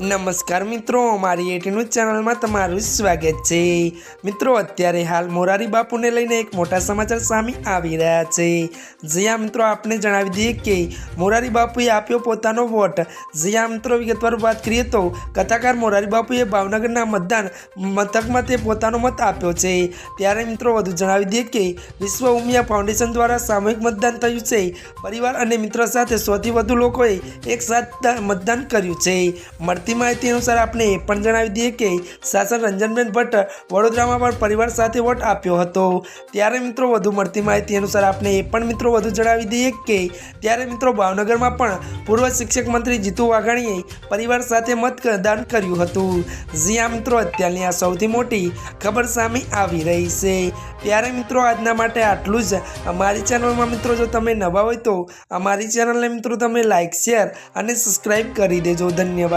नमस्कार मित्रों, मारी एटीन्यूज चैनल में तमारुं स्वागत है। मित्रों, अत्यारे हाल मोरारी बापू ने लईने एक मोटा समाचार सामे आवी रह्या छे। ज्यां मित्रों आपने जणावी दीए के मोरारी बापूए आप्यो पोतानो वोट। ज्यां मित्रों विगतवार बात करीए तो कथाकार मोरारी बापूए भावनगरना मतदान मथकमां ते पोतानो मत आप्यो छे। त्यारे मित्रों वधु जणावी दीए के विश्व उमिया फाउंडेशन द्वारा सामूहिक मतदान थयुं छे। परिवार अने मित्रों साथे 100 थी वधु लोकोए एक साथ मतदान कर्युं छे। મળતી માહિતી અનુસાર આપણે એ પણ જણાવી દઈએ કે સાંસદ રંજનબેન ભટ્ટ વડોદરામાં પણ પરિવાર સાથે વોટ આપ્યો હતો। ત્યારે મિત્રો વધુ મળતી માહિતી અનુસાર આપણે એ પણ મિત્રો વધુ જણાવી દઈએ કે ત્યારે મિત્રો ભાવનગરમાં પણ પૂર્વ શિક્ષક મંત્રી જીતુ વાઘાણીએ પરિવાર સાથે મતદાન કર્યું હતું। જ્યાં મિત્રો અત્યારની આ સૌથી મોટી ખબર સામે આવી રહી છે। ત્યારે મિત્રો આજના માટે આટલું જ। અમારી ચેનલમાં મિત્રો જો તમે નવા હોય તો અમારી ચેનલને મિત્રો તમે લાઇક, શેર અને સબસ્ક્રાઈબ કરી દેજો। ધન્યવાદ।